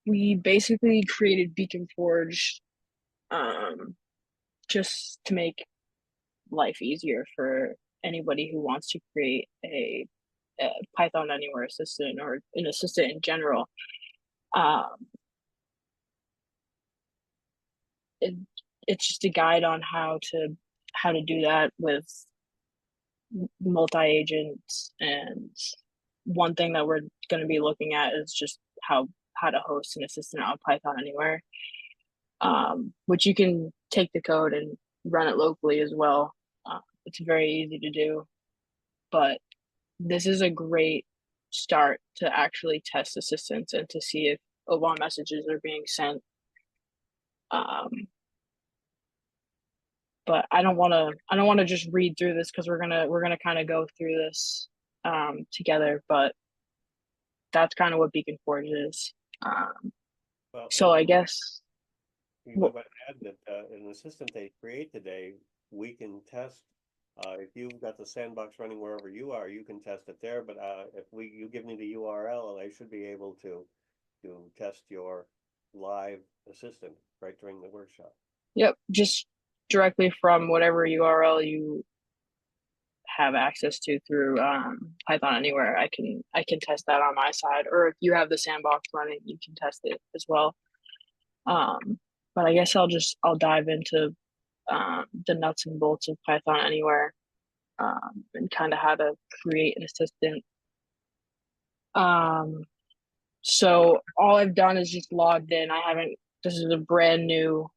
we basically created BeaconForge just to make life easier for anybody who wants to create a Python Anywhere assistant or an assistant in general. Um, it, it's just a guide on how to do that with multi-agents, and one thing that we're going to be looking at is just how to host an assistant on Python Anywhere, which you can take the code and run it locally as well. It's very easy to do, but this is a great start to actually test assistants and to see if OBOM messages are being sent. But I don't want to just read through this because we're gonna kind of go through this together. But that's kind of what BeaconForge is. Um, Well, so I guess you might well, want to add that an assistant they create today, we can test. If you've got the sandbox running wherever you are, you can test it there. But if you give me the URL, I should be able to test your live assistant right during the workshop. yep, just directly from whatever URL you have access to through Python Anywhere. I can test that on my side, or if you have the sandbox running, you can test it as well. Um, but I guess I'll dive into the nuts and bolts of Python Anywhere, and kind of how to create an assistant. Um, so all I've done is just logged in. I haven't. This is a brand new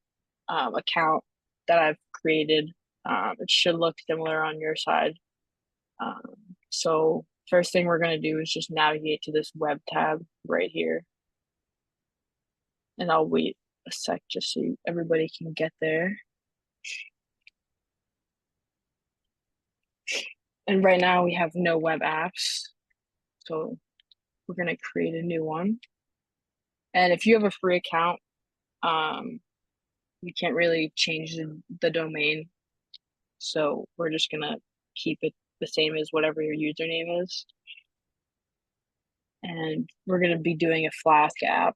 account that I've created. It should look similar on your side. Um, so first thing we're going to do is just navigate to this web tab right here. And I'll wait a sec just so everybody can get there. And right now we have no web apps. So we're going to create a new one. And if you have a free account, you can't really change the domain. So we're just going to keep it the same as whatever your username is. And we're going to be doing a Flask app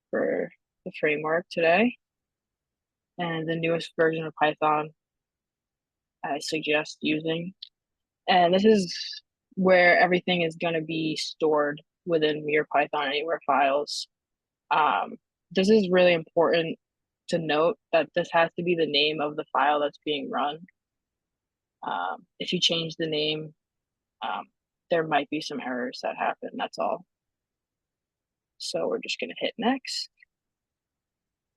for the framework today. And the newest version of Python I suggest using. And this is where everything is going to be stored within your Python Anywhere files. This is really important to note that this has to be the name of the file that's being run. If you change the name, um, there might be some errors that happen. That's all. So we're just going to hit next.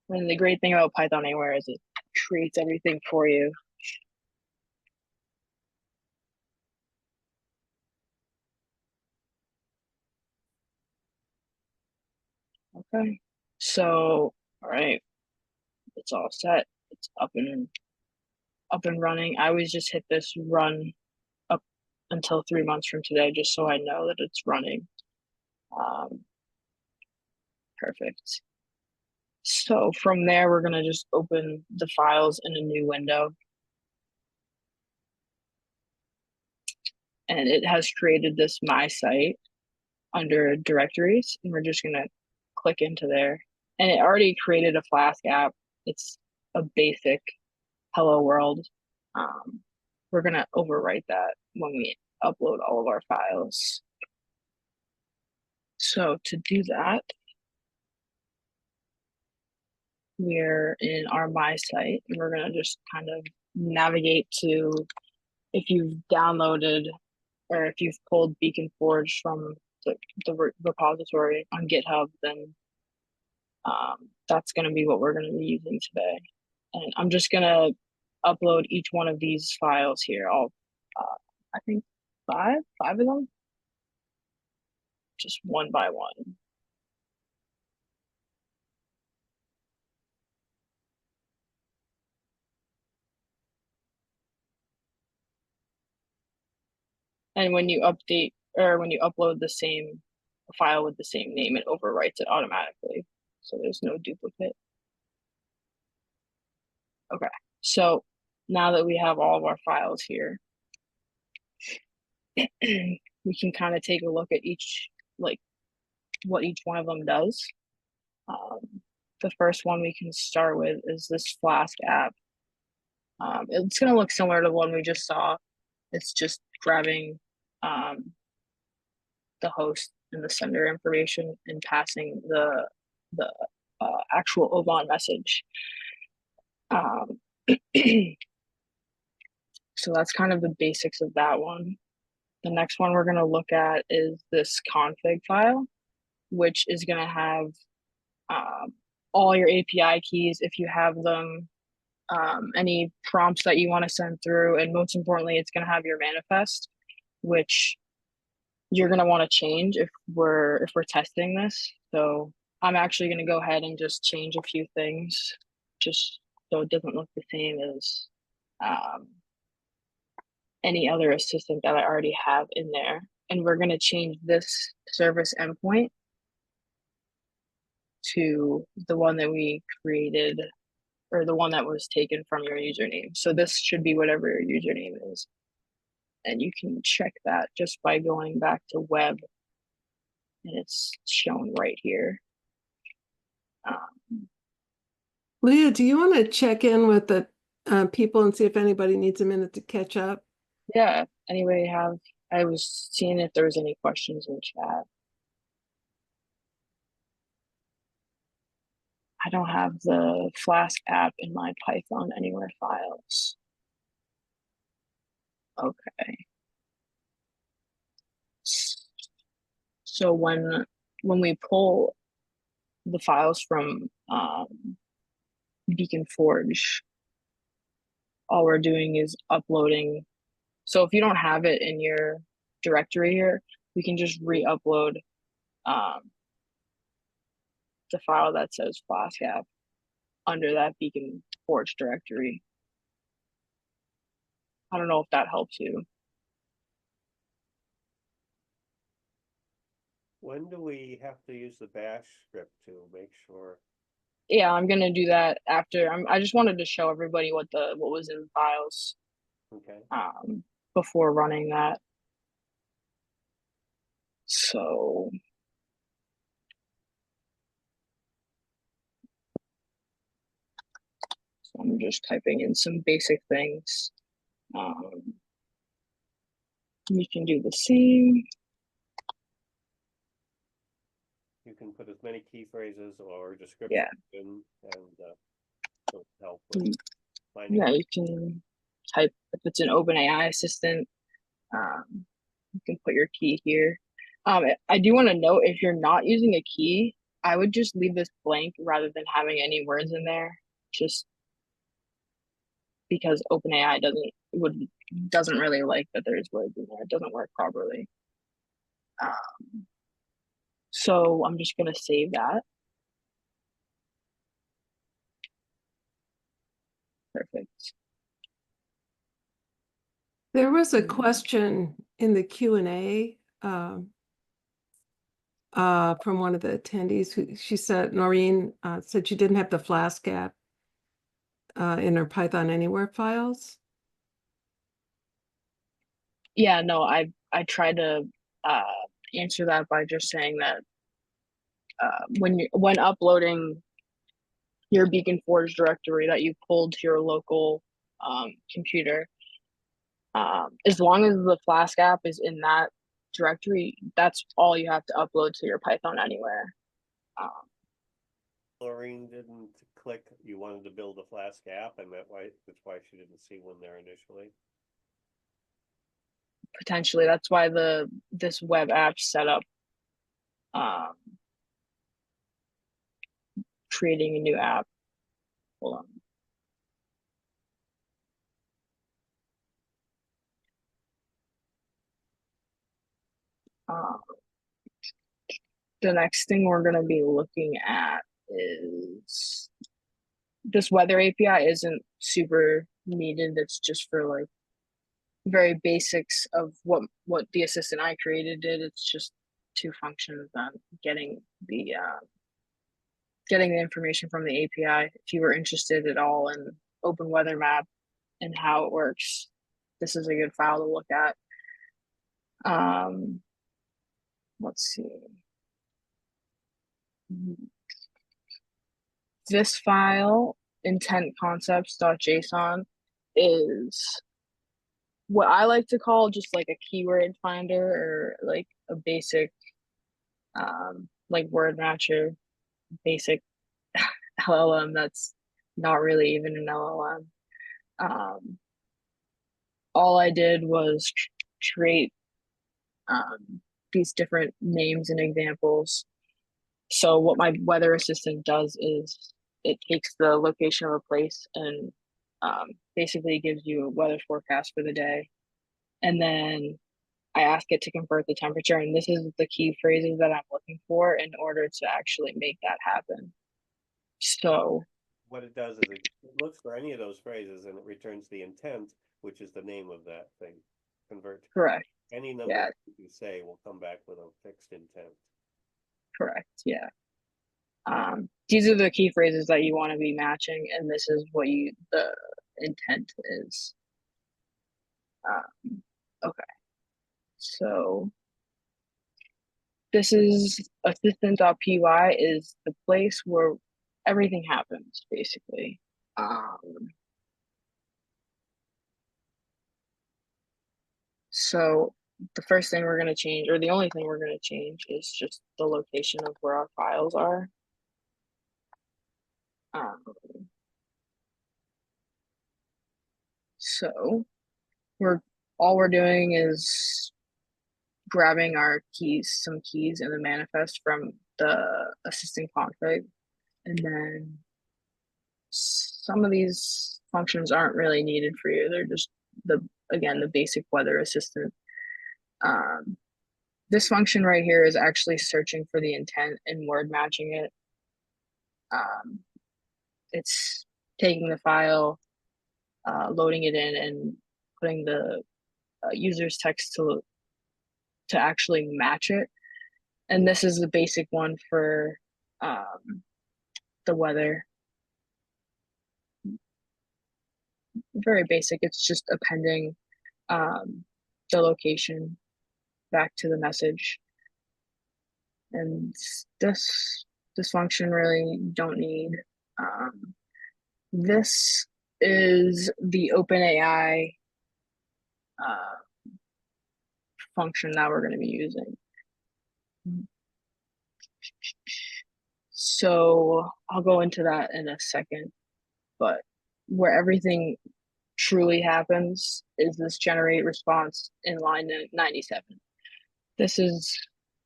And the great thing about Python Anywhere is it creates everything for you. Okay. So, all right, it's all set. It's up and running. I always just hit this run up until 3 months from today, just so I know that it's running. Um, perfect. So from there, we're gonna just open the files in a new window. And it has created this My Site under directories, and we're just gonna click into there. And it already created a Flask app. It's a basic hello world. We're gonna overwrite that when we upload all of our files. So to do that, we're in our My Site, and we're gonna just kind of navigate to, if you've downloaded or if you've pulled BeaconForge from the repository on GitHub, then that's going to be what we're going to be using today. And I'm just going to upload each one of these files here. I think five of them, just one by one. And when you update or when you upload the same file with the same name, it overwrites it automatically. So there's no duplicate. Okay, so now that we have all of our files here, we can kind of take a look at each, like what each one of them does. The first one we can start with is this Flask app. It's going to look similar to the one we just saw. It's just grabbing the host and the sender information and passing the actual OBAN message. So that's kind of the basics of that one. The next one we're going to look at is this config file, which is going to have all your API keys if you have them, any prompts that you want to send through, and most importantly, it's going to have your manifest, which you're going to want to change if we're testing this. So I'm actually going to go ahead and just change a few things, just so it doesn't look the same as any other assistant that I already have in there. And we're going to change this service endpoint to the one that we created, or the one that was taken from your username. So this should be whatever your username is. And you can check that just by going back to web, and it's shown right here. Leah, do you want to check in with the people and see if anybody needs a minute to catch up? Yeah, anybody have, I was seeing if there was any questions in chat. I don't have the Flask app in my Python Anywhere files. Okay. So when we pull the files from BeaconForge, all we're doing is uploading. So if you don't have it in your directory here, we can just re-upload the file that says Flask app under that BeaconForge directory. I don't know if that helps you. When do we have to use the bash script to make sure? Yeah, I'm gonna do that after. I just wanted to show everybody what was in the files. Okay. Before running that. So I'm just typing in some basic things. You can do the same. You can put as many key phrases or descriptions in, and help with finding. Yeah, you can type, if it's an OpenAI assistant, you can put your key here. I do want to note, if you're not using a key, I would just leave this blank rather than having any words in there, just because OpenAI doesn't really like that there's words in there. It doesn't work properly. So I'm just gonna save that. Perfect. There was a question in the Q&A from one of the attendees who she said, Noreen said she didn't have the Flask app in her Python Anywhere files. Yeah, no, I tried to answer that by just saying that when uploading your BeaconForge directory that you pulled to your local computer, as long as the Flask app is in that directory, that's all you have to upload to your Python Anywhere. Lorraine didn't click, you wanted to build a Flask app, and that's why she didn't see one there initially. Potentially, that's why this web app set up creating a new app. Hold on. The next thing we're going to be looking at is this weather API isn't super needed. It's just for like very basics of what the assistant I created did. It's just two functions on getting the information from the API. If you were interested at all in Open Weather Map and how it works, this is a good file to look at. Let's see. this file, intentconcepts.json, is what I like to call just like a keyword finder, or like a basic like word matcher, basic LLM that's not really even an LLM. All I did was create these different names and examples. So what my weather assistant does is it takes the location of a place and basically gives you a weather forecast for the day. And then I ask it to convert the temperature, and this is the key phrases that I'm looking for in order to actually make that happen. So What it does is it looks for any of those phrases and it returns the intent, which is the name of that thing. Convert. correct. Any number Yeah, you say will come back with a fixed intent. correct. Yeah. These are the key phrases that you want to be matching, and this is what the intent is. Okay. So this is assistant.py is the place where everything happens, basically. So the first thing we're going to change, or the only thing we're going to change, is just the location of where our files are. So all we're doing is grabbing our keys, some keys in the manifest from the assistant config, and then some of these functions aren't really needed for you. They're just again the basic weather assistant. This function right here is actually searching for the intent and word matching it. It's taking the file, loading it in, and putting the user's text to actually match it. And this is the basic one for the weather. Very basic. It's just appending the location back to the message. And this function really don't need. This is the OpenAI function that we're going to be using. So I'll go into that in a second, but where everything truly happens is this generate response in line 97. This is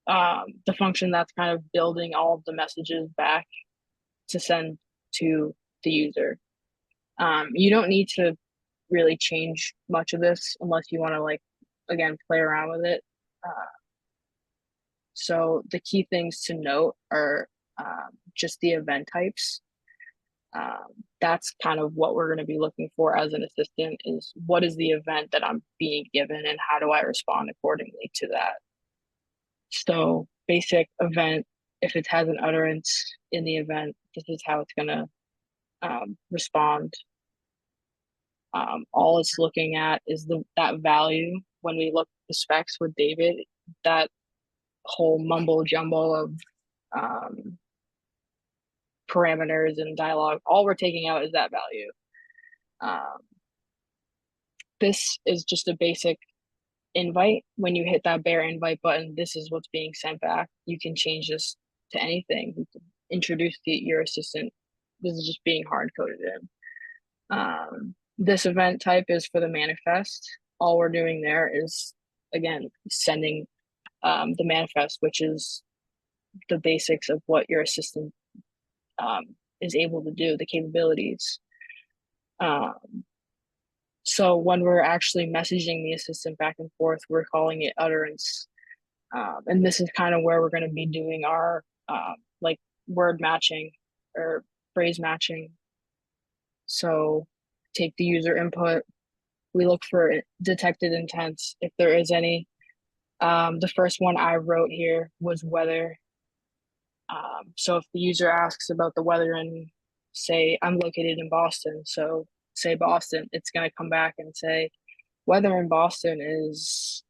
the function that's kind of building all of the messages back to send to the user. You don't need to really change much of this unless you want to, like, again, play around with it. So the key things to note are just the event types. That's kind of what we're going to be looking for as an assistant, is what is the event that I'm being given and how do I respond accordingly to that. So basic event, if it has an utterance in the event, this is how it's going to respond. All it's looking at is that value. When we look at the specs with David, that whole mumbo jumbo of parameters and dialogue, all we're taking out is that value. This is just a basic invite. When you hit that bare invite button, this is what's being sent back. You can change this to anything. You can introduce your assistant. This is just being hard coded in. This event type is for the manifest. All we're doing there is, again, sending the manifest, which is the basics of what your assistant is able to do, the capabilities. So when we're actually messaging the assistant back and forth, we're calling it utterance. And this is kind of where we're going to be doing our like word matching or phrase matching. So take the user input. We look for detected intents, if there is any. The first one I wrote here was weather. So if the user asks about the weather and say, I'm located in Boston, so say Boston, it's going to come back and say, weather in Boston is,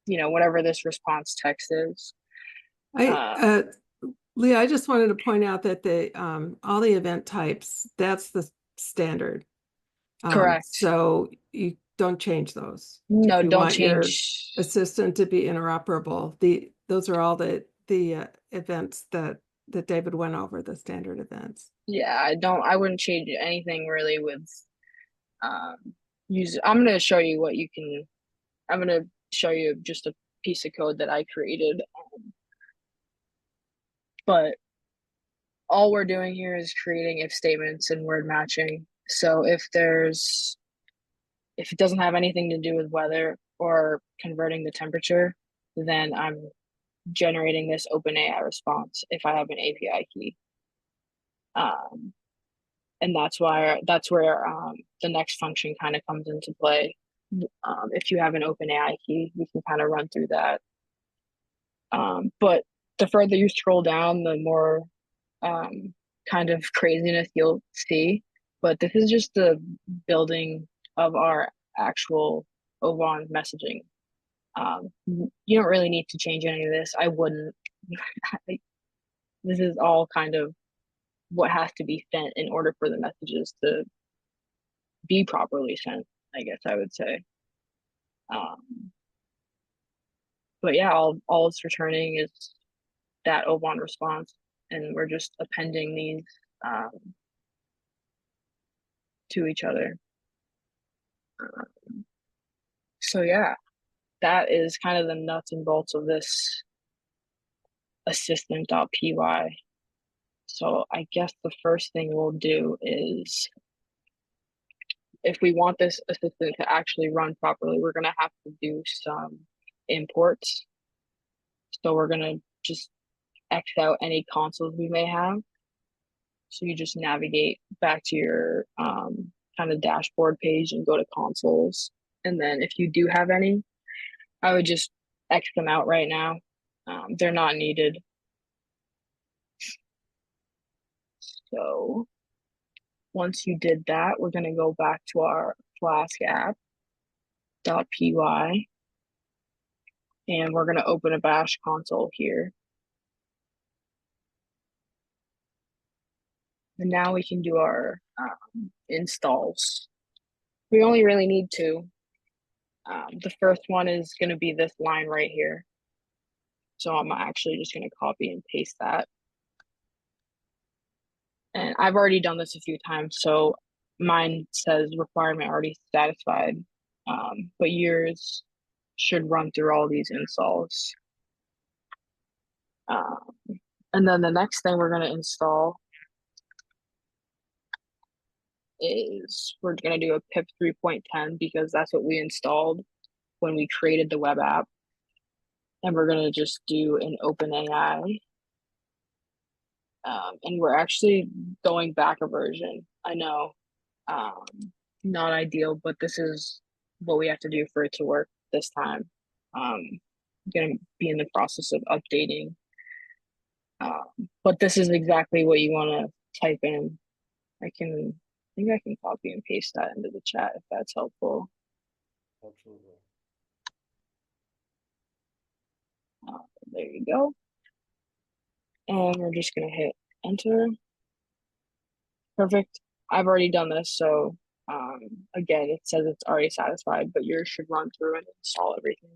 whatever this response text is. Leah, I just wanted to point out that all the event types, that's the standard. Correct. So you don't change those. No, If you don't want your change. assistant to be interoperable, those are all the events that David went over, the standard events. Yeah, I wouldn't change anything really with I'm gonna show you what you can. I'm gonna show you just a piece of code that I created. But all we're doing here is creating if statements and word matching. So if it doesn't have anything to do with weather or converting the temperature, then I'm generating this OpenAI response if I have an API key. And that's where the next function kind of comes into play. If you have an OpenAI key, we can kind of run through that. But the further you scroll down, the more kind of craziness you'll see. But this is just the building of our actual OVON messaging. You don't really need to change any of this. I wouldn't. This is all kind of what has to be sent in order for the messages to be properly sent, I guess I would say. But yeah, all it's returning is that OVON response, and we're just appending these to each other. So yeah, that is kind of the nuts and bolts of this assistant.py. So I guess the first thing we'll do is, if we want this assistant to actually run properly, we're gonna have to do some imports. So we're gonna just X out any consoles we may have. So you just navigate back to your kind of dashboard page and go to consoles. And then if you do have any, I would just X them out right now. They're not needed. So once you did that, we're going to go back to our Flask app.py, and we're going to open a bash console here. And now we can do our installs. We only really need two. The first one is going to be this line right here. So I'm actually just going to copy and paste that. And I've already done this a few times, so mine says requirement already satisfied, but yours should run through all these installs. And then the next thing we're going to install is we're going to do a pip 3.10 because that's what we installed when we created the web app. And we're going to just do an OpenAI. And we're actually going back a version. I know, not ideal, but this is what we have to do for it to work this time. I'm going to be in the process of updating. But this is exactly what you want to type in. I think I can copy and paste that into the chat if that's helpful. Absolutely. There you go. And we're just going to hit enter. Perfect. I've already done this, so again, it says it's already satisfied, but yours should run through and install everything.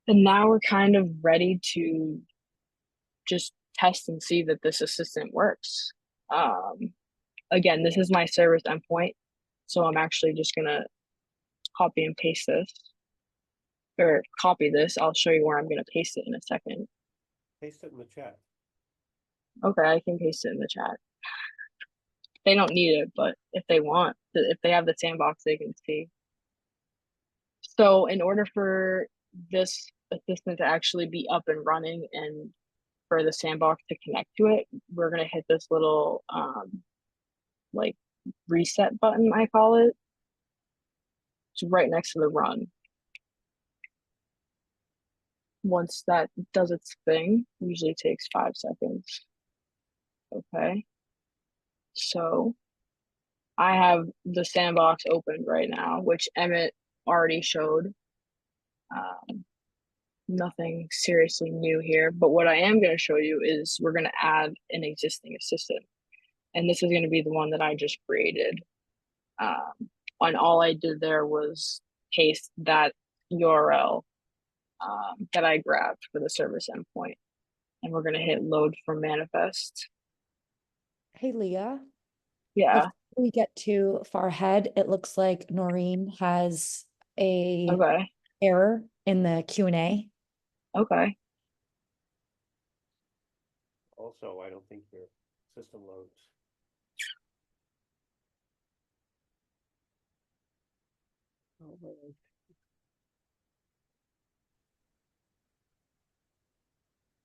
And now we're kind of ready to just test and see that this assistant works. Again, this is my service endpoint, so I'm actually just gonna copy and paste this, or copy this. I'll show you where I'm gonna paste it in a second. Paste it in the chat. Okay, I can paste it in the chat. They don't need it, but if they want, if they have the sandbox, they can see. So in order for this assistant to actually be up and running and for the sandbox to connect to it, we're gonna hit this little like reset button, I call it. It's right next to the run. Once that does its thing, usually takes 5 seconds. Okay. So I have the sandbox opened right now, which Emmett already showed. nothing seriously new here. But what I am going to show you is we're going to add an existing assistant. And this is going to be the one that I just created. And all I did there was paste that URL that I grabbed for the service endpoint. And we're going to hit load from manifest. Hey, Leah, Yeah. before we get too far ahead, it looks like Noreen has a Okay. error in the Q&A. Okay. Also, I don't think your system loads. Oh, wait.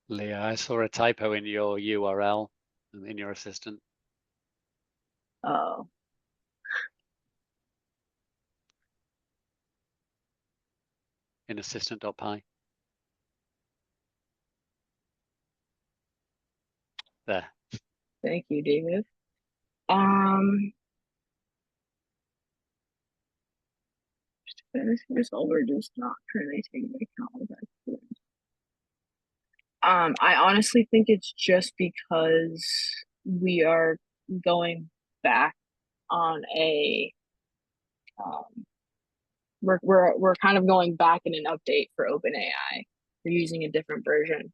Leah, I saw a typo in your URL in your assistant. Oh. In assistant.py. There. Thank you, David. This over just not terminating the account. I honestly think it's just because we are going back on a we're kind of going back in an update for OpenAI. We're using a different version.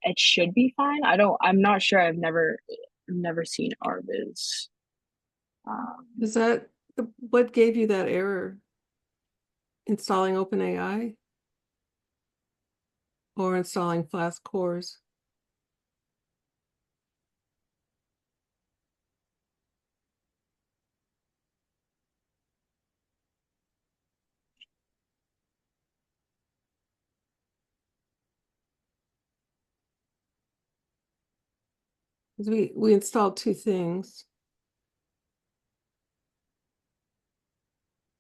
It should be fine. I'm not sure. I've never seen RViz. Is that what gave you that error? Installing OpenAI or installing Flask cores? Because we installed two things.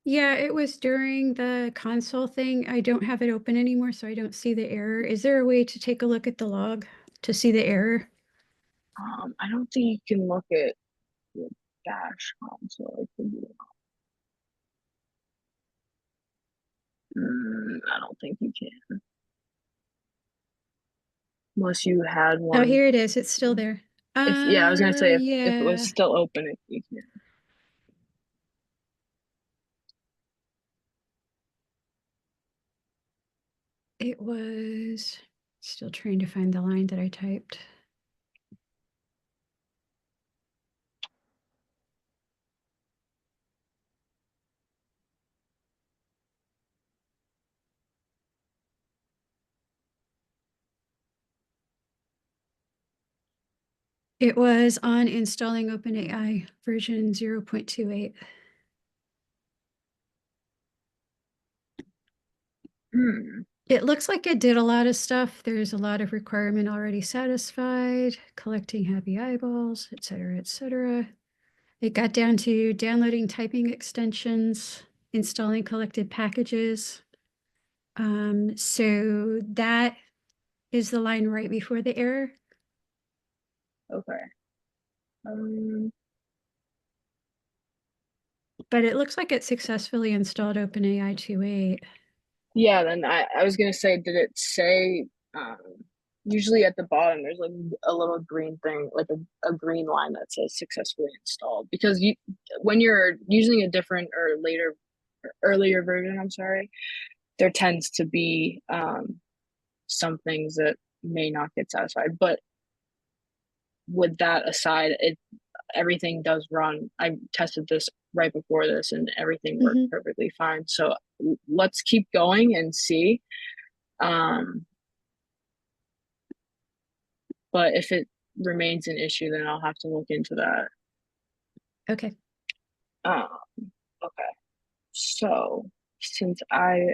Yeah, it was during the console thing. I don't have it open anymore, so I don't see the error. Is there a way to take a look at the log to see the error? I don't think you can look at the dash console. I could be wrong. I don't think you can. Unless you had one. Oh, here it is. It's still there. Yeah, I was gonna say if it was Yeah. still open, you can. It was still trying to find the line that I typed. It was on installing OpenAI version 0.28. It looks like it did a lot of stuff. There's a lot of requirement already satisfied, collecting happy eyeballs, et cetera, et cetera. It got down to downloading typing extensions, installing collected packages. So that is the line right before the error. Okay. But it looks like it successfully installed OpenAI 2.8. Yeah, then I was gonna say, did it say usually at the bottom there's like a little green thing, like a green line that says successfully installed, because when you're using a different or earlier version, I'm sorry, there tends to be some things that may not get satisfied. But with that aside, everything does run. I tested this right before this and everything worked perfectly fine. So let's keep going and see. But if it remains an issue, then I'll have to look into that. Okay. Okay. So since I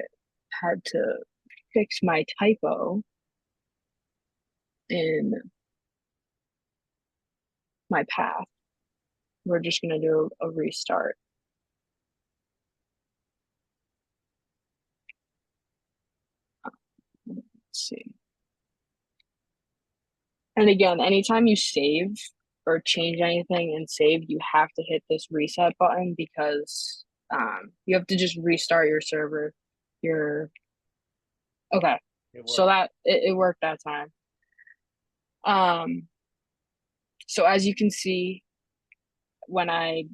had to fix my typo in my path, we're just going to do a restart. Let's see. And again, anytime you save or change anything and save, you have to hit this reset button because you have to just restart your server. Okay. So that it worked that time. So as you can see, when I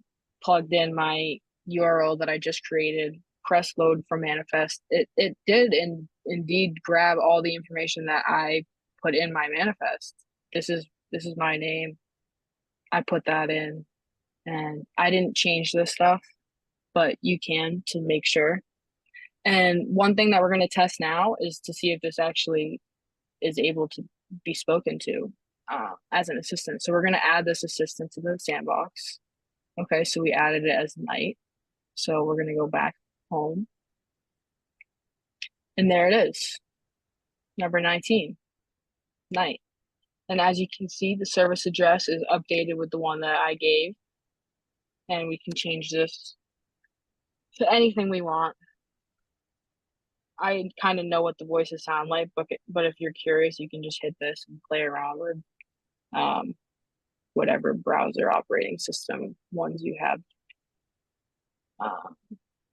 plugged in my URL that I just created, press load for manifest, it did indeed grab all the information that I put in my manifest. This is my name. I put that in, and I didn't change this stuff, but you can to make sure. And one thing that we're going to test now is to see if this actually is able to be spoken to as an assistant. So we're going to add this assistant to the sandbox. Okay, so we added it as night. So we're going to go back home. And there it is. Number 19, night. And as you can see, the service address is updated with the one that I gave. And we can change this to anything we want. I kind of know what the voices sound like, but if you're curious, you can just hit this and play around with whatever browser operating system ones you have.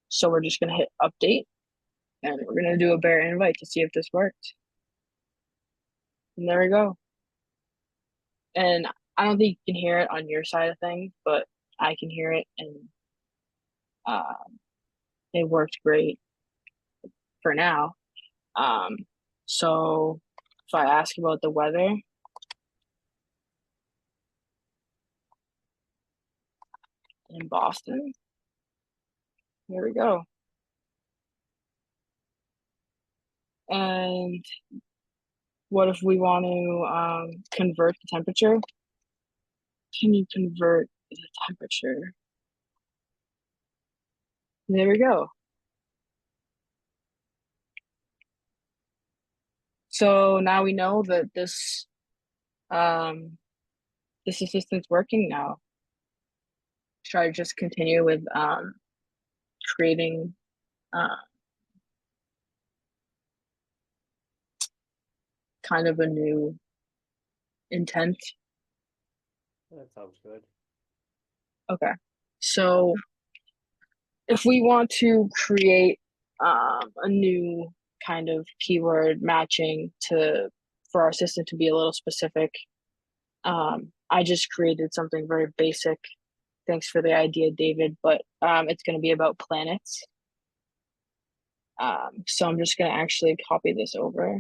So we're just going to hit update, and we're going to do a bear invite to see if this worked. And there we go. And I don't think you can hear it on your side of things, but I can hear it, and it worked great for now. So if I ask about the weather, in Boston, here we go. And what if we want to convert the temperature? Can you convert the temperature? There we go. So now we know that this assistant's working now. Try to just continue with creating kind of a new intent. That sounds good. Okay, so if we want to create a new kind of keyword matching for our assistant to be a little specific, I just created something very basic. Thanks for the idea, David, but it's going to be about planets. So I'm just going to actually copy this over.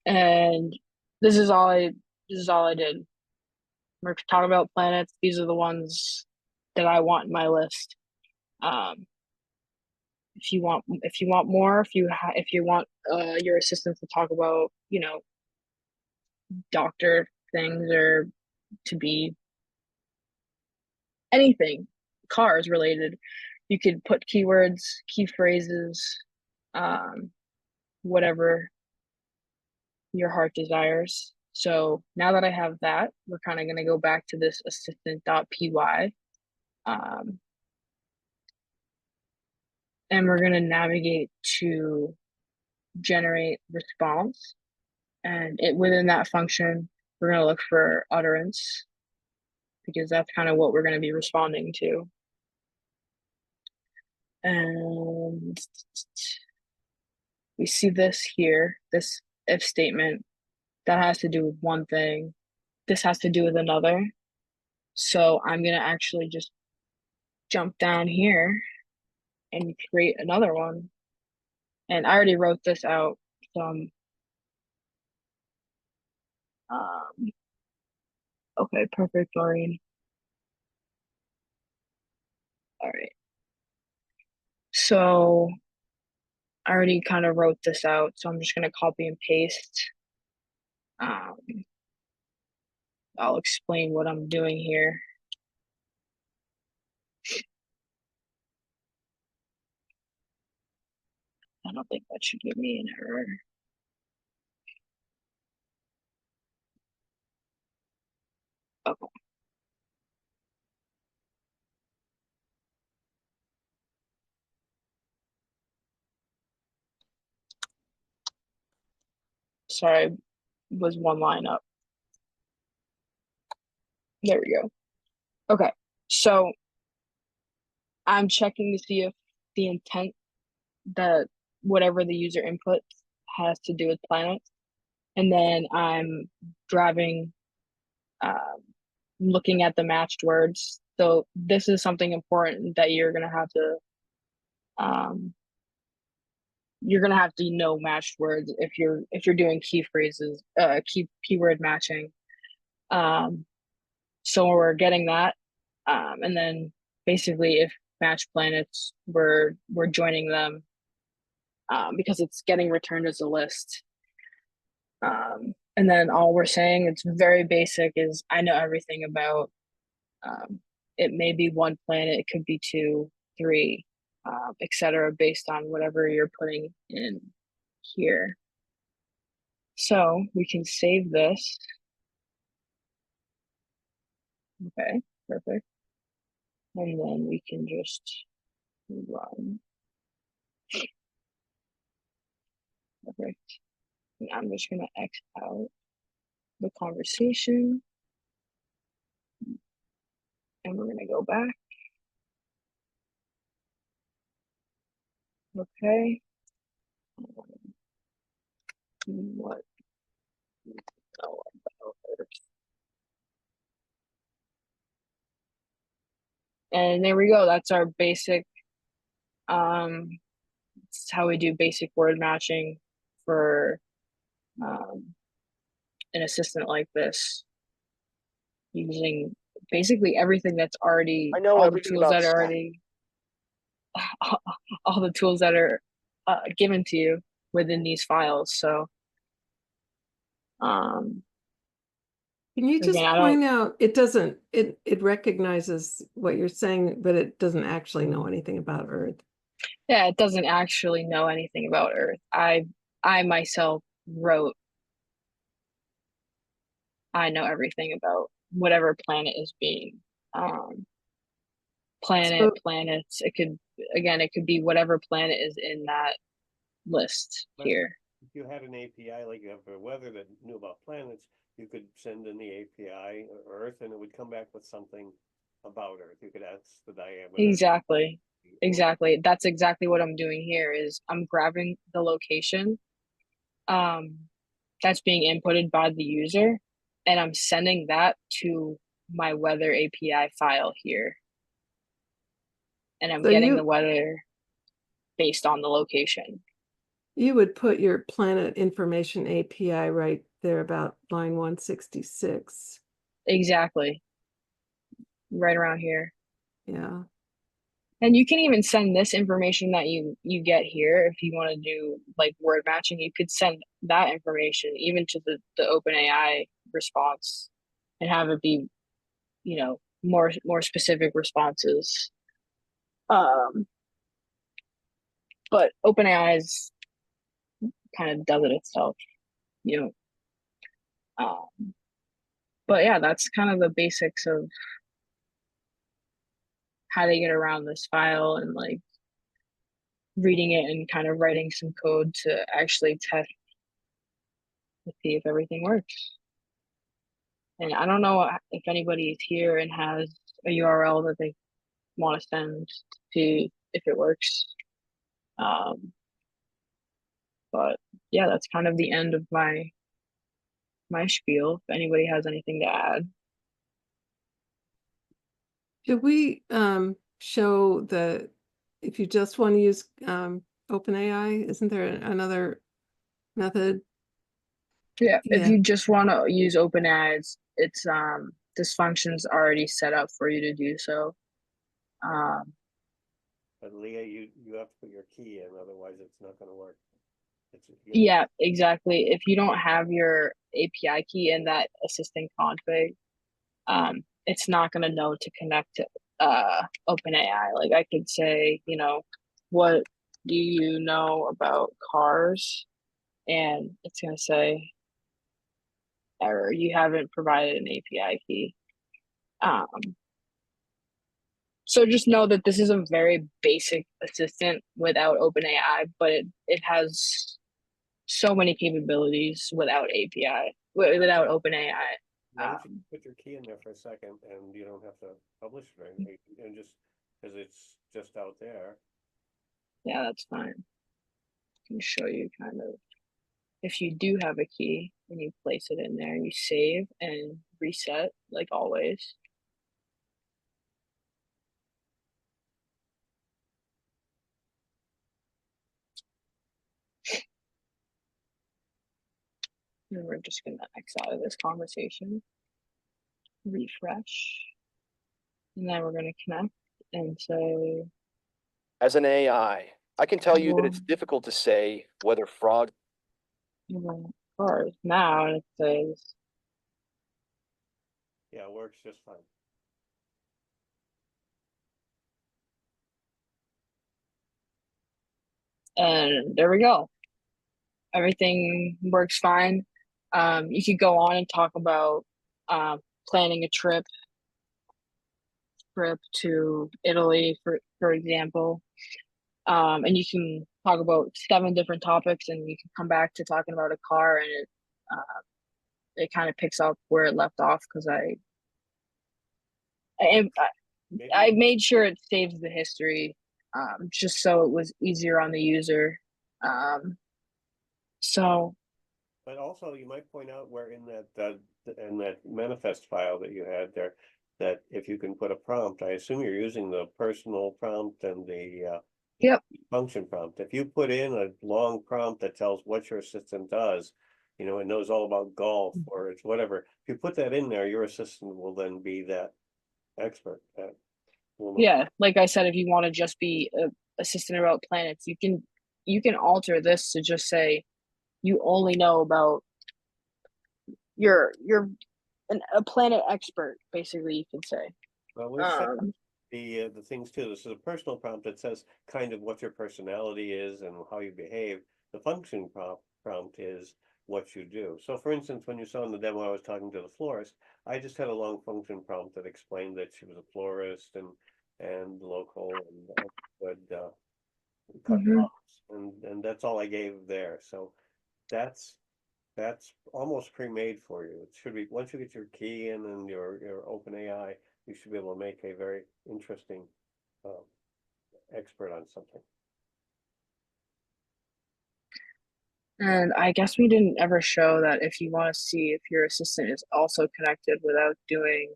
And this is all I did. We're talking about planets. These are the ones that I want in my list. If you want more, if you want your assistant to talk about, doctor things, or to be anything cars related, you could put keywords, key phrases, whatever your heart desires. So now that I have that, we're kind of going to go back to this assistant.py, and we're going to navigate to generate response. And within that function, we're going to look for utterance, because that's kind of what we're going to be responding to. And we see this here, this if statement, that has to do with one thing. This has to do with another. So I'm going to actually just jump down here and create another one. And I already wrote this out. So okay, perfect, Maureen. All right. So I already kind of wrote this out, so I'm just going to copy and paste. I'll explain what I'm doing here. I don't think that should give me an error. Okay. Sorry, was one line up. There we go. Okay, so I'm checking to see if the intent that whatever the user input has to do with planets. And then I'm driving, looking at the matched words. So this is something important that you're gonna have to know matched words if you're doing key phrases, keyword matching. So we're getting that, and then basically if matched planets, we're joining them, because it's getting returned as a list. And then all we're saying, it's very basic, is I know everything about, it may be one planet, it could be 2, 3, etc., based on whatever you're putting in here. So we can save this. Okay, perfect. And then we can just run. Perfect. And I'm just gonna X out the conversation. And we're gonna go back. Okay. What? Oh, about Earth. And there we go. That's our basic, it's how we do basic word matching for an assistant like this, using basically everything that's already, I know all the everything tools about that are stat. already, all the tools that are given to you within these files. So, Can you just again, I point don't, out, it doesn't, it recognizes what you're saying, but it doesn't actually know anything about Earth. yeah, it doesn't actually know anything about Earth. I myself wrote, I know everything about whatever planet is being, So- planets. It could, again, it could be whatever planet is in that list But here. If you had an API like you have for weather that knew about planets, you could send in the API or Earth and it would come back with something about Earth. You could ask the diameter. Exactly. or- Exactly. That's exactly what I'm doing here, is I'm grabbing the location that's being inputted by the user, and I'm sending that to my weather API file here. And I'm So getting the weather based on the location. you would put your planet information API right there about line 166. Exactly. Right around here. Yeah. And you can even send this information that you get here, if you want to do like word matching, you could send that information even to the OpenAI response and have it be, you know, more specific responses. But OpenAI is kind of does it itself, you know. But yeah, that's kind of the basics of how they get around this file, and like reading it and kind of writing some code to actually test to see if everything works. And I don't know if anybody is here and has a URL that they want to send to if it works. But yeah, that's kind of the end of my spiel. If anybody has anything to add. Should we show the, if you just want to use OpenAI, isn't there another method? Yeah, if Yeah. you just want to use OpenAI, it's this function's already set up for you to do so. But Leah, you have to put your key in, otherwise it's not gonna work. Yeah, exactly. If you don't have your API key in that assistant config, it's not gonna know to connect to OpenAI. Like I could say, you know, what do you know about cars? And it's gonna say error, you haven't provided an API key. So just know that this is a very basic assistant without OpenAI, but it has so many capabilities without API, without OpenAI. Why don't you put your key in there for a second, and you don't have to publish it or anything, and just, because it's just out there. Yeah, that's fine. I can show you kind of, if you do have a key and you place it in there, you save and reset like always. And we're just gonna X out of this conversation, refresh, and then we're gonna connect and say, As an AI, I can tell you that it's Well- difficult to say whether frog. cars now, and it says, Yeah, it works just fine. and there we go. Everything works fine. You could go on and talk about planning a trip to Italy, for example. And you can talk about 7 different topics, and you can come back to talking about a car, and it kind of picks up where it left off, because I made sure it saves the history, just so it was easier on the user. So, But also, you might point out where in that manifest file that you had there, that if you can put a prompt, I assume you're using the personal prompt and the Yep. function prompt. If you put in a long prompt that tells what your assistant does, you know, it knows all about golf or it's whatever. If you put that in there, your assistant will then be that expert. yeah, like I said, if you want to just be a assistant about planets, you can alter this to just say you only know about you're a planet expert, basically, you can say. Well, we've set the things too. This is a personal prompt that says kind of what your personality is and how you behave. The function prompt is what you do. So for instance, when you saw in the demo I was talking to the florist, I just had a long function prompt that explained that she was a florist and local and would cut flowers. And that's all I gave there. So that's almost pre-made for you. It should be, once you get your key in and your OpenAI, you should be able to make a very interesting expert on something. And I guess we didn't ever show that if you want to see if your assistant is also connected without doing,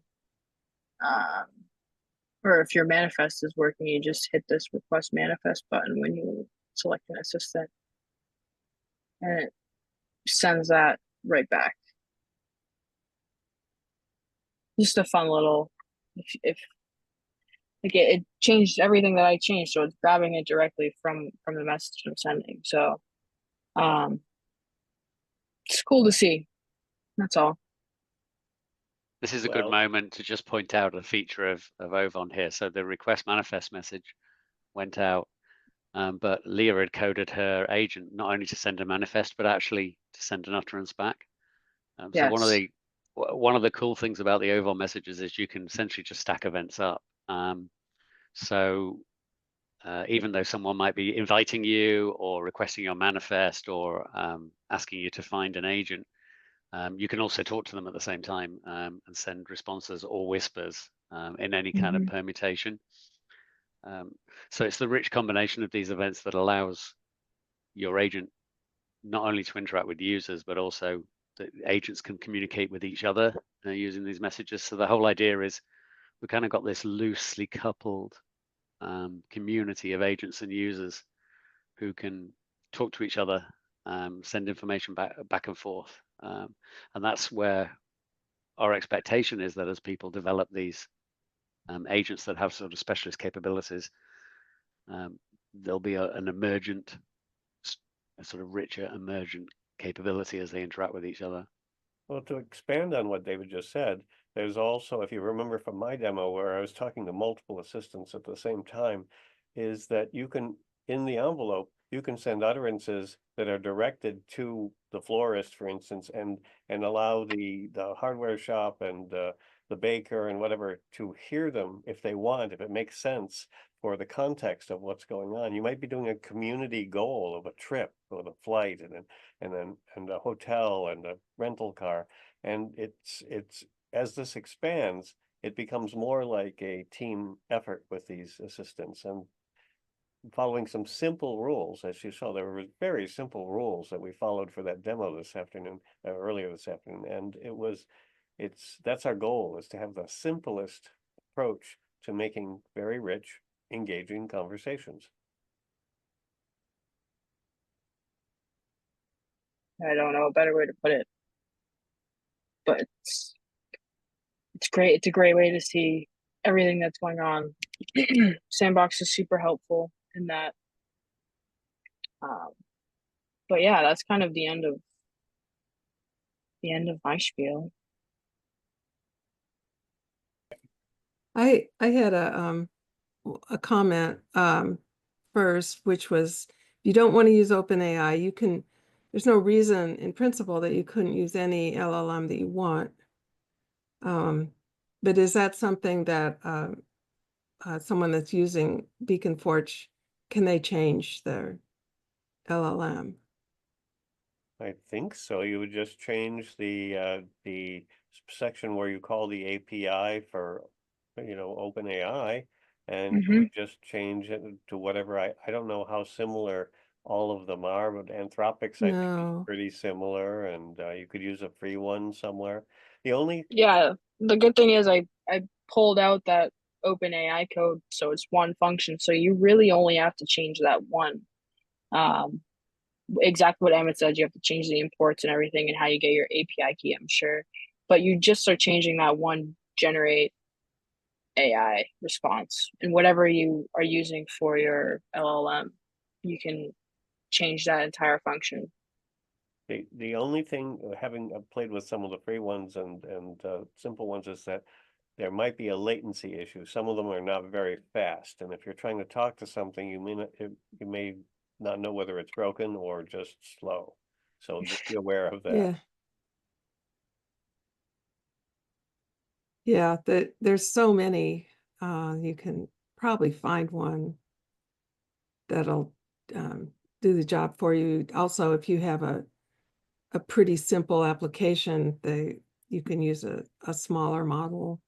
or if your manifest is working, you just hit this request manifest button when you select an assistant, and it sends that right back. Just a fun little, if like it changed everything that I changed, so it's grabbing it directly from the message I'm sending. So, it's cool to see. That's all. This is a good Well- moment to just point out a feature of Ovon here. So the request manifest message went out, but Leah had coded her agent not only to send a manifest, but actually to send an utterance back. So one of the cool things about the Ovon messages is you can essentially just stack events up. So even though someone might be inviting you or requesting your manifest or asking you to find an agent, you can also talk to them at the same time and send responses or whispers in any kind of permutation. So it's the rich combination of these events that allows your agent not only to interact with users, but also the agents can communicate with each other using these messages. So the whole idea is we kind of got this loosely coupled community of agents and users who can talk to each other, send information back and forth. And that's where our expectation is that as people develop these agents that have sort of specialist capabilities, there'll be an emergent, a sort of richer emergent capability as they interact with each other. Well, to expand on what David just said, there's also, if you remember from my demo where I was talking to multiple assistants at the same time, is that you can, in the envelope, you can send utterances that are directed to the florist, for instance, and allow the hardware shop and the baker and whatever to hear them if they want, if it makes sense for the context of what's going on. You might be doing a community goal of a trip or the flight and a hotel and a rental car. And it's as this expands, it becomes more like a team effort with these assistants, and following some simple rules. As you saw, there were very simple rules that we followed for that demo this afternoon, earlier this afternoon. And that's our goal, is to have the simplest approach to making very rich, engaging conversations. I don't know a better way to put it, but it's great. It's a great way to see everything that's going on. Sandbox is super helpful in that. But yeah, that's kind of the end of my spiel. I had a comment first, which was, if you don't want to use OpenAI, you can. There's no reason in principle that you couldn't use any LLM that you want. But is that something that someone that's using BeaconForge, can they change their LLM? I think so. You would just change the section where you call the API for, OpenAI, and you would just change it to whatever. I don't know how similar all of them are, but Anthropic's I think is No. pretty similar, and you could use a free one somewhere. The good thing is I pulled out that OpenAI code, so it's one function. So you really only have to change that one. Exactly what Emmett said, you have to change the imports and everything and how you get your API key, I'm sure. But you just are changing that one generate AI response, and whatever you are using for your LLM, you can change that entire function. the only thing, having played with some of the free ones and simple ones, is that there might be a latency issue. Some of them are not very fast, and if you're trying to talk to something, you may not know whether it's broken or just slow. So just be aware of that. Yeah, there's so many. You can probably find one that'll do the job for you. Also, if you have a pretty simple application, you can use a smaller model.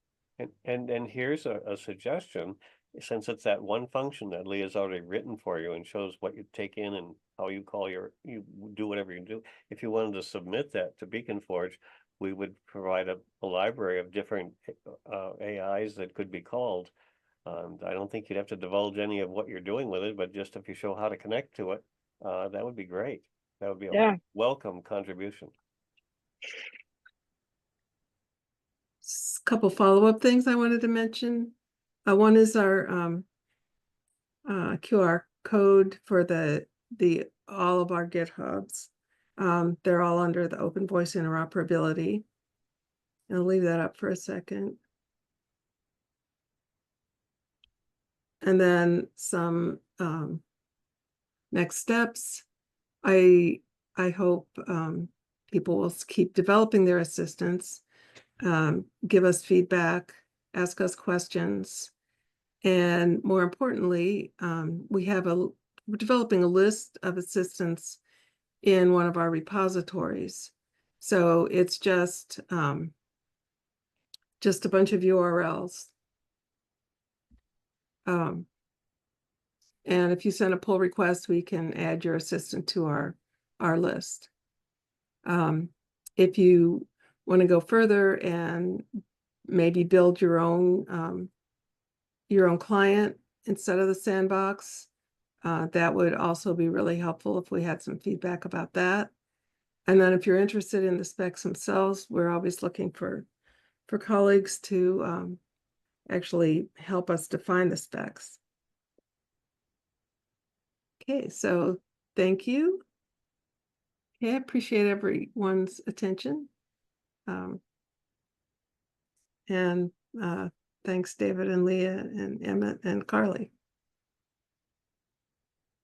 And here's a suggestion. Since it's that one function that Leah's already written for you and shows what you take in and how you do whatever you do. If you wanted to submit that to BeaconForge, we would provide a library of different AIs that could be called. I don't think you'd have to divulge any of what you're doing with it, but just if you show how to connect to it, that would be great. That would be a welcome contribution. Couple follow-up things I wanted to mention. One is our QR code for the all of our GitHubs. They're all under the Open Voice Interoperability. I'll leave that up for a second. And then some next steps. I hope people will keep developing their assistants, give us feedback, ask us questions, and more importantly, we're developing a list of assistants in one of our repositories. So it's just a bunch of URLs. And if you send a pull request, we can add your assistant to our list. If you want to go further and maybe build your own client instead of the sandbox, that would also be really helpful if we had some feedback about that. And then if you're interested in the specs themselves, we're always looking for colleagues to actually help us define the specs. Okay, so thank you. Okay, I appreciate everyone's attention. And thanks, David and Leah and Emmett and Carly.